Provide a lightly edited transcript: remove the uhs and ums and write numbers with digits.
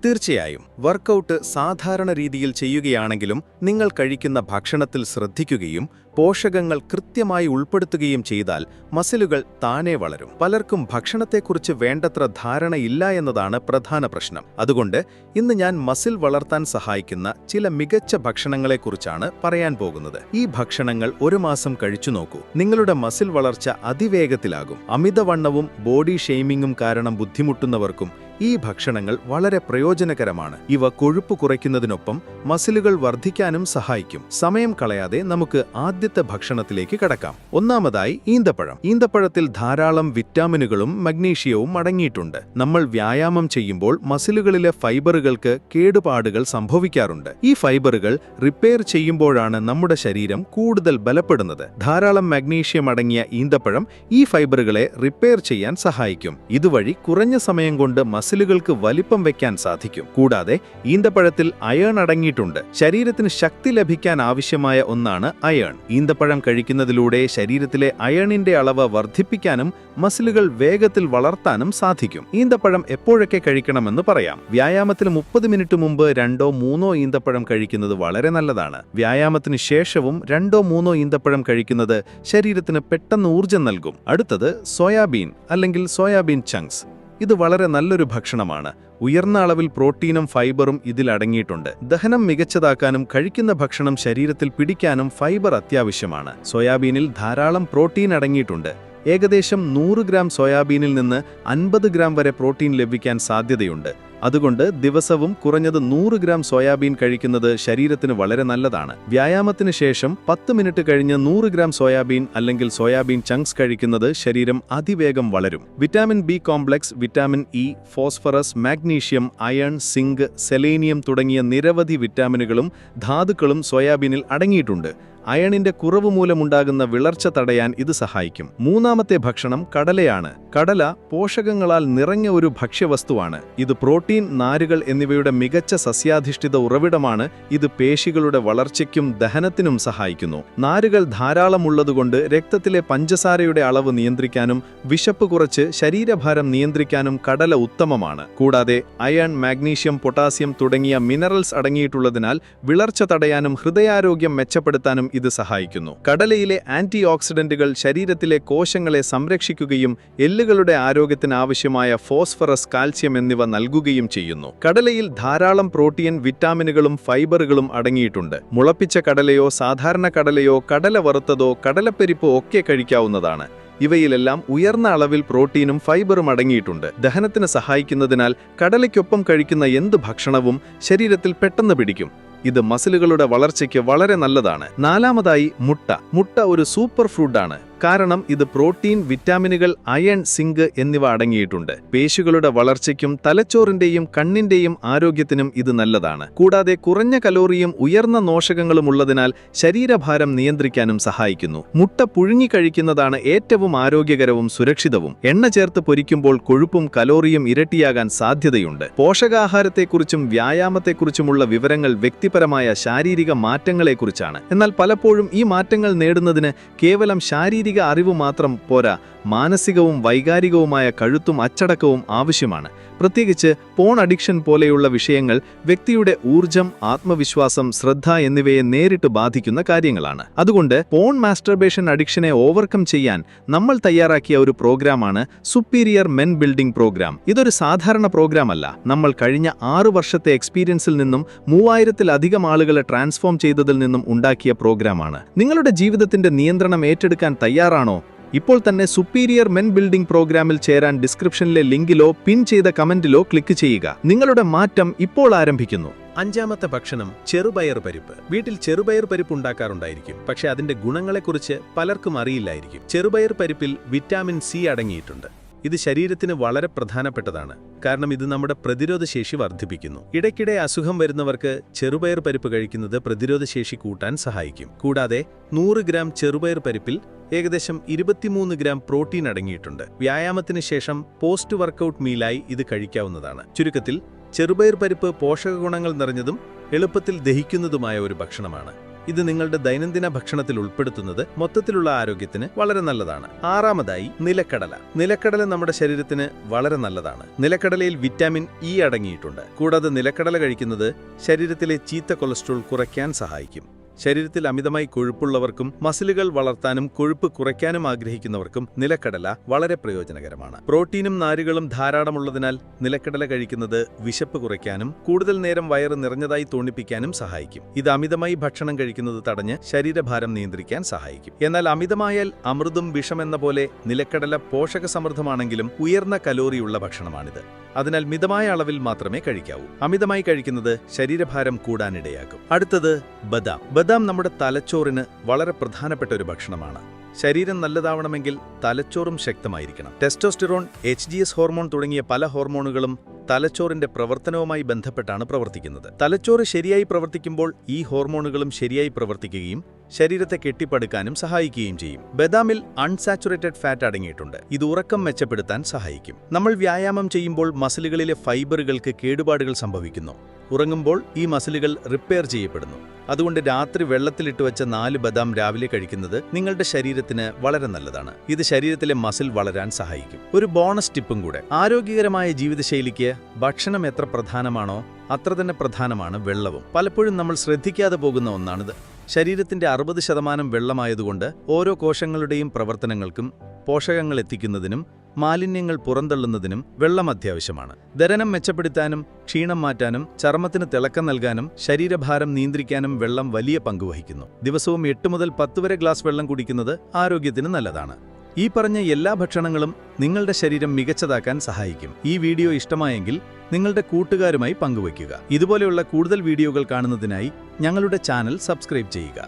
തീർച്ചയായും വർക്കൗട്ട് സാധാരണ രീതിയിൽ ചെയ്യുകയാണെങ്കിലും നിങ്ങൾ കഴിക്കുന്ന ഭക്ഷണത്തിൽ ശ്രദ്ധിക്കുകയും പോഷകങ്ങൾ കൃത്യമായി ഉൾപ്പെടുത്തുകയും ചെയ്താൽ മസിലുകൾ താനേ വളരും. പലർക്കും ഭക്ഷണത്തെക്കുറിച്ച് വേണ്ടത്ര ധാരണയില്ല എന്നതാണ് പ്രധാന പ്രശ്നം. അതുകൊണ്ട് ഇന്ന് ഞാൻ മസിൽ വളർത്താൻ സഹായിക്കുന്ന ചില മികച്ച ഭക്ഷണങ്ങളെക്കുറിച്ചാണ് പറയാൻ പോകുന്നത്. ഈ ഭക്ഷണങ്ങൾ ഒരു മാസം കഴിച്ചു നോക്കൂ. നിങ്ങളുടെ മസിൽ വളർച്ച അതിവേഗത്തിലാകും. അമിതവണ്ണവും ബോഡി ഷെയ്മിങ്ങും കാരണം ബുദ്ധിമുട്ടുന്നവർക്കും ഈ ഭക്ഷണങ്ങൾ വളരെ പ്രയോജനകരമാണ്. ഇവ കൊഴുപ്പ് കുറയ്ക്കുന്നതിനൊപ്പം മസിലുകൾ വർദ്ധിക്കാനും സഹായിക്കും. സമയം കളയാതെ നമുക്ക് ആദ്യത്തെ ഭക്ഷണത്തിലേക്ക് കടക്കാം. ഒന്നാമതായി ഈന്തപ്പഴം. ഈന്തപ്പഴത്തിൽ ധാരാളം വിറ്റാമിനുകളും മഗ്നീഷ്യവും അടങ്ങിയിട്ടുണ്ട്. നമ്മൾ വ്യായാമം ചെയ്യുമ്പോൾ മസിലുകളിലെ ഫൈബറുകൾക്ക് കേടുപാടുകൾ സംഭവിക്കാറുണ്ട്. ഈ ഫൈബറുകൾ റിപ്പയർ ചെയ്യുമ്പോഴാണ് നമ്മുടെ ശരീരം കൂടുതൽ ബലപ്പെടുന്നത്. ധാരാളം മഗ്നീഷ്യം അടങ്ങിയ ഈന്തപ്പഴം ഈ ഫൈബറുകളെ റിപ്പയർ ചെയ്യാൻ സഹായിക്കും. ഇതുവഴി കുറഞ്ഞ സമയം കൊണ്ട് മസിലുകൾക്ക് വലിപ്പം വയ്ക്കാൻ സാധിക്കും. കൂടാതെ ഈന്തപ്പഴത്തിൽ അയേൺ അടങ്ങിയിട്ടുണ്ട്. ശരീരത്തിന് ശക്തി ലഭിക്കാൻ ആവശ്യമായ ഒന്നാണ് അയേൺ. ഈന്തപ്പഴം കഴിക്കുന്നതിലൂടെ ശരീരത്തിലെ അയേണിന്റെ അളവ് വർദ്ധിപ്പിക്കാനും മസിലുകൾ വേഗത്തിൽ വളർത്താനും സാധിക്കും. ഈന്തപ്പഴം എപ്പോഴൊക്കെ കഴിക്കണമെന്ന് പറയാം. വ്യായാമത്തിന് 30 മിനിറ്റ് മുമ്പ് 2-3 ഈന്തപ്പഴം കഴിക്കുന്നത് വളരെ നല്ലതാണ്. വ്യായാമത്തിന് ശേഷവും 2-3 ഈന്തപ്പഴം കഴിക്കുന്നത് ശരീരത്തിന് പെട്ടെന്ന് ഊർജ്ജം നൽകും. അടുത്തത് സോയാബീൻ അല്ലെങ്കിൽ സോയാബീൻ ചങ്ക്സ്. ഇത് വളരെ നല്ലൊരു ഭക്ഷണമാണ്. ഉയർന്ന അളവിൽ പ്രോട്ടീനും ഫൈബറും ഇതിൽ അടങ്ങിയിട്ടുണ്ട്. ദഹനം മികച്ചതാക്കാനും കഴിക്കുന്ന ഭക്ഷണം ശരീരത്തിൽ പിടിക്കാനും ഫൈബർ അത്യാവശ്യമാണ്. സോയാബീനിൽ ധാരാളം പ്രോട്ടീൻ അടങ്ങിയിട്ടുണ്ട്. ഏകദേശം 100 ഗ്രാം സോയാബീനിൽ നിന്ന് 50 ഗ്രാം വരെ പ്രോട്ടീൻ ലഭിക്കാൻ സാധ്യതയുണ്ട്. അതുകൊണ്ട് ദിവസവും കുറഞ്ഞത് 100 ഗ്രാം സോയാബീൻ കഴിക്കുന്നത് ശരീരത്തിന് വളരെ നല്ലതാണ്. വ്യായാമത്തിന് ശേഷം 10 മിനിറ്റ് കഴിഞ്ഞ് 100 ഗ്രാം സോയാബീൻ അല്ലെങ്കിൽ സോയാബീൻ ചങ്ക്സ് കഴിക്കുന്നത് ശരീരം അതിവേഗം വളരും. Vitamin B complex, vitamin E, phosphorus, magnesium, iron, zinc, selenium തുടങ്ങിയ നിരവധി വിറ്റാമിനുകളും ധാതുക്കളും സോയാബീനിൽ അടങ്ങിയിട്ടുണ്ട്. അയണിന്റെ കുറവ് മൂലമുണ്ടാകുന്ന വിളർച്ച തടയാൻ ഇത് സഹായിക്കും. മൂന്നാമത്തെ ഭക്ഷണം കടലയാണ്. കടല പോഷകങ്ങളാൽ നിറഞ്ഞ ഒരു ഭക്ഷ്യവസ്തുവാണ്. ഇത് പ്രോട്ടീൻ, നാരുകൾ എന്നിവയുടെ മികച്ച സസ്യാധിഷ്ഠിത ഉറവിടമാണ്. ഇത് പേശികളുടെ വളർച്ചയ്ക്കും ദഹനത്തിനും സഹായിക്കുന്നു. നാരുകൾ ധാരാളമുള്ളതുകൊണ്ട് രക്തത്തിലെ പഞ്ചസാരയുടെ അളവ് നിയന്ത്രിക്കാനും വിശപ്പ് കുറച്ച് ശരീരഭാരം നിയന്ത്രിക്കാനും കടല ഉത്തമമാണ്. കൂടാതെ അയൺ, മാഗ്നീഷ്യം, പൊട്ടാസ്യം തുടങ്ങിയ മിനറൽസ് അടങ്ങിയിട്ടുള്ളതിനാൽ വിളർച്ച തടയാനും ഹൃദയാരോഗ്യം മെച്ചപ്പെടുത്താനും ഇത് സഹായിക്കുന്നു. കടലയിലെ ആന്റി ഓക്സിഡന്റുകൾ ശരീരത്തിലെ കോശങ്ങളെ സംരക്ഷിക്കുകയും എല്ലുകളുടെ ആരോഗ്യത്തിന് ആവശ്യമായ ഫോസ്ഫറസ്, കാൽസ്യം എന്നിവ നൽകുകയും ചെയ്യുന്നു. കടലയിൽ ധാരാളം പ്രോട്ടീൻ, വിറ്റാമിനുകളും ഫൈബറുകളും അടങ്ങിയിട്ടുണ്ട്. മുളപ്പിച്ച കടലയോ സാധാരണ കടലയോ കടല വറുത്തതോ കടലപ്പരിപ്പോ ഒക്കെ കഴിക്കാവുന്നതാണ്. ഇവയിലെല്ലാം ഉയർന്ന അളവിൽ പ്രോട്ടീനും ഫൈബറും അടങ്ങിയിട്ടുണ്ട്. ദഹനത്തിന് സഹായിക്കുന്നതിനാൽ കടലയ്ക്കൊപ്പം കഴിക്കുന്ന എന്ത് ഭക്ഷണവും ശരീരത്തിൽ പെട്ടെന്ന് പിടിക്കും. ഇത് മസിലുകളുടെ വളർച്ചയ്ക്ക് വളരെ നല്ലതാണ്. നാലാമതായി മുട്ട. മുട്ട ഒരു സൂപ്പർ ഫുഡാണ്. കാരണം ഇത് പ്രോട്ടീൻ, വിറ്റാമിനുകൾ, അയൺ, സിങ്ക് എന്നിവ അടങ്ങിയിട്ടുണ്ട്. പേശികളുടെ വളർച്ചയ്ക്കും തലച്ചോറിന്റെയും കണ്ണിന്റെയും ആരോഗ്യത്തിനും ഇത് നല്ലതാണ്. കൂടാതെ കുറഞ്ഞ കലോറിയും ഉയർന്ന പോഷകങ്ങളും ഉള്ളതിനാൽ ശരീരഭാരം നിയന്ത്രിക്കാനും സഹായിക്കുന്നു. മുട്ട പുഴുങ്ങി കഴിക്കുന്നതാണ് ഏറ്റവും ആരോഗ്യകരവും സുരക്ഷിതവും. എണ്ണ ചേർത്ത് പൊരിക്കുമ്പോൾ കൊഴുപ്പും കലോറിയും ഇരട്ടിയാകാൻ സാധ്യതയുണ്ട്. പോഷകാഹാരത്തെക്കുറിച്ചും വ്യായാമത്തെക്കുറിച്ചുമുള്ള വിവരങ്ങൾ വ്യക്തിപരമായ ശാരീരിക മാറ്റങ്ങളെക്കുറിച്ചാണ്. എന്നാൽ പലപ്പോഴും ഈ മാറ്റങ്ങൾ നേടുന്നതിന് കേവലം ശാരീരിക അറിവ് മാത്രം പോരാ, മാനസികവും വൈകാരികവുമായ കരുത്തും അച്ചടക്കവും ആവശ്യമാണ്. പ്രത്യേകിച്ച് പോൺ അഡിക്ഷൻ പോലെയുള്ള വിഷയങ്ങൾ വ്യക്തിയുടെ ഊർജം, ആത്മവിശ്വാസം, ശ്രദ്ധ എന്നിവയെ നേരിട്ട് ബാധിക്കുന്ന കാര്യങ്ങളാണ്. അതുകൊണ്ട് പോൺ മാസ്റ്റർബേഷൻ അഡിക്ഷനെ ഓവർകം ചെയ്യാൻ നമ്മൾ തയ്യാറാക്കിയ ഒരു പ്രോഗ്രാമാണ് സുപ്പീരിയർ മെൻ ബിൽഡിംഗ് പ്രോഗ്രാം. ഇതൊരു സാധാരണ പ്രോഗ്രാം അല്ല. നമ്മൾ കഴിഞ്ഞ 6 വർഷത്തെ എക്സ്പീരിയൻസിൽ നിന്നും 3000-ലധികം ആളുകളെ ട്രാൻസ്ഫോം ചെയ്തതിൽ നിന്നും ഉണ്ടാക്കിയ പ്രോഗ്രാമാണ്. നിങ്ങളുടെ ജീവിതത്തിന്റെ നിയന്ത്രണം ഏറ്റെടുക്കാൻ തയ്യാറാണോ? ഇപ്പോൾ തന്നെ സുപ്പീരിയർ മെൻ ബിൽഡിംഗ് പ്രോഗ്രാമിൽ ചേരാൻ ഡിസ്ക്രിപ്ഷനിലെ ലിങ്കിലോ പിൻ ചെയ്ത കമന്റിലോ ക്ലിക്ക് ചെയ്യുക. നിങ്ങളുടെ മാറ്റം ഇപ്പോൾ ആരംഭിക്കുന്നു. അഞ്ചാമത്തെ ഭക്ഷണം ചെറുപയർ പരിപ്പ്. വീട്ടിൽ ചെറുപയർ പരിപ്പ് ഉണ്ടാക്കാറുണ്ടായിരിക്കും. പക്ഷെ അതിന്റെ ഗുണങ്ങളെക്കുറിച്ച് പലർക്കും അറിയില്ലായിരിക്കും. ചെറുപയർ പരിപ്പിൽ വിറ്റാമിൻ സി അടങ്ങിയിട്ടുണ്ട്. ഇത് ശരീരത്തിന് വളരെ പ്രധാനപ്പെട്ടതാണ്. കാരണം ഇത് നമ്മുടെ പ്രതിരോധശേഷി വർദ്ധിപ്പിക്കുന്നു. ഇടയ്ക്കിടെ അസുഖം വരുന്നവർക്ക് ചെറുപയർ പരിപ്പ് കഴിക്കുന്നത് പ്രതിരോധശേഷി കൂട്ടാൻ സഹായിക്കും. കൂടാതെ 100 ഗ്രാം ചെറുപയർ പരിപ്പിൽ ഏകദേശം 23 ഗ്രാം പ്രോട്ടീൻ അടങ്ങിയിട്ടുണ്ട്. വ്യായാമത്തിന് ശേഷം പോസ്റ്റ് വർക്കൗട്ട് മീലായി ഇത് കഴിക്കാവുന്നതാണ്. ചുരുക്കത്തിൽ ചെറുപയർ പരിപ്പ് പോഷകഗുണങ്ങൾ നിറഞ്ഞതും എളുപ്പത്തിൽ ദഹിക്കുന്നതുമായ ഒരു ഭക്ഷണമാണ്. ഇത് നിങ്ങളുടെ ദൈനംദിന ഭക്ഷണത്തിൽ ഉൾപ്പെടുത്തുന്നത് മൊത്തത്തിലുള്ള ആരോഗ്യത്തിന് വളരെ നല്ലതാണ്. ആറാമതായി നിലക്കടല. നിലക്കടല നമ്മുടെ ശരീരത്തിന് വളരെ നല്ലതാണ്. നിലക്കടലയിൽ വിറ്റാമിൻ ഇ അടങ്ങിയിട്ടുണ്ട്. കൂടാതെ നിലക്കടല കഴിക്കുന്നത് ശരീരത്തിലെ ചീത്ത കൊളസ്ട്രോൾ കുറയ്ക്കാൻ സഹായിക്കും. ശരീരത്തിൽ അമിതമായി കൊഴുപ്പുള്ളവർക്കും മസിലുകൾ വളർത്താനും കൊഴുപ്പ് കുറയ്ക്കാനും ആഗ്രഹിക്കുന്നവർക്കും നിലക്കടല വളരെ പ്രയോജനകരമാണ്. പ്രോട്ടീനും നാരുകളും ധാരാളമുള്ളതിനാൽ നിലക്കടല കഴിക്കുന്നത് വിശപ്പ് കുറയ്ക്കാനും കൂടുതൽ നേരം വയറ് നിറഞ്ഞതായി തോന്നിപ്പിക്കാനും സഹായിക്കും. ഇത് അമിതമായി ഭക്ഷണം കഴിക്കുന്നത് തടഞ്ഞ് ശരീരഭാരം നിയന്ത്രിക്കാൻ സഹായിക്കും. എന്നാൽ അമിതമായാൽ അമൃതും വിഷമെന്ന പോലെ നിലക്കടല പോഷകസമൃദ്ധമാണെങ്കിലും ഉയർന്ന കലോറിയുള്ള ഭക്ഷണമാണിത്. അതിനാൽ മിതമായ അളവിൽ മാത്രമേ കഴിക്കാവൂ. അമിതമായി കഴിക്കുന്നത് ശരീരഭാരം കൂടാനിടയാക്കും. അടുത്തത് ബദാം. ബദാം നമ്മുടെ തലച്ചോറിന് വളരെ പ്രധാനപ്പെട്ട ഒരു ഭക്ഷണമാണ്. ശരീരം നല്ലതാവണമെങ്കിൽ തലച്ചോറും ശക്തമായിരിക്കണം. ടെസ്റ്റോസ്റ്റിറോൺ, HGS ഹോർമോൺ തുടങ്ങിയ പല ഹോർമോണുകളും തലച്ചോറിന്റെ പ്രവർത്തനവുമായി ബന്ധപ്പെട്ടാണ് പ്രവർത്തിക്കുന്നത്. തലച്ചോറ് ശരിയായി പ്രവർത്തിക്കുമ്പോൾ ഈ ഹോർമോണുകളും ശരിയായി പ്രവർത്തിക്കുകയും ശരീരത്തെ കെട്ടിപ്പടുക്കാനും സഹായിക്കുകയും ചെയ്യും. ബദാമിൽ അൺസാച്ചുറേറ്റഡ് ഫാറ്റ് അടങ്ങിയിട്ടുണ്ട്. ഇത് ഉറക്കം മെച്ചപ്പെടുത്താൻ സഹായിക്കും. നമ്മൾ വ്യായാമം ചെയ്യുമ്പോൾ മസിലുകളിലെ ഫൈബറുകൾക്ക് കേടുപാടുകൾ സംഭവിക്കുന്നു. ഉറങ്ങുമ്പോൾ ഈ മസിലുകൾ റിപ്പയർ ചെയ്യപ്പെടുന്നു. അതുകൊണ്ട് രാത്രി വെള്ളത്തിലിട്ട് വെച്ച 4 ബദാം രാവിലെ കഴിക്കുന്നത് നിങ്ങളുടെ ശരീരത്തിന് വളരെ നല്ലതാണ്. ഇത് ശരീരത്തിലെ മസിൽ വളരാൻ സഹായിക്കും. ഒരു ബോണസ് ടിപ്പും കൂടെ. ആരോഗ്യകരമായ ജീവിതശൈലിക്ക് ഭക്ഷണം എത്ര പ്രധാനമാണോ അത്ര തന്നെ പ്രധാനമാണ് വെള്ളവും. പലപ്പോഴും നമ്മൾ ശ്രദ്ധിക്കാതെ പോകുന്ന ഒന്നാണിത്. ശരീരത്തിന്റെ 60% വെള്ളമായതുകൊണ്ട് ഓരോ കോശങ്ങളുടെയും പ്രവർത്തനങ്ങൾക്കും പോഷകങ്ങൾ എത്തിക്കുന്നതിനും മാലിന്യങ്ങൾ പുറന്തള്ളുന്നതിനും വെള്ളം അത്യാവശ്യമാണ്. ദഹനം മെച്ചപ്പെടുത്താനും ക്ഷീണം മാറ്റാനും ചർമ്മത്തിന് തിളക്കം നൽകാനും ശരീരഭാരം നിയന്ത്രിക്കാനും വെള്ളം വലിയ പങ്കുവഹിക്കുന്നു. ദിവസവും 8 മുതൽ 10 വരെ ഗ്ലാസ് വെള്ളം കുടിക്കുന്നത് ആരോഗ്യത്തിന് നല്ലതാണ്. ഈ പറഞ്ഞ എല്ലാ ഭക്ഷണങ്ങളും നിങ്ങളുടെ ശരീരം മികച്ചതാക്കാൻ സഹായിക്കും. ഈ വീഡിയോ ഇഷ്ടമായെങ്കിൽ നിങ്ങളുടെ കൂട്ടുകാരുമായി പങ്കുവയ്ക്കുക. ഇതുപോലെയുള്ള കൂടുതൽ വീഡിയോകൾ കാണുന്നതിനായി ഞങ്ങളുടെ ചാനൽ സബ്സ്ക്രൈബ് ചെയ്യുക.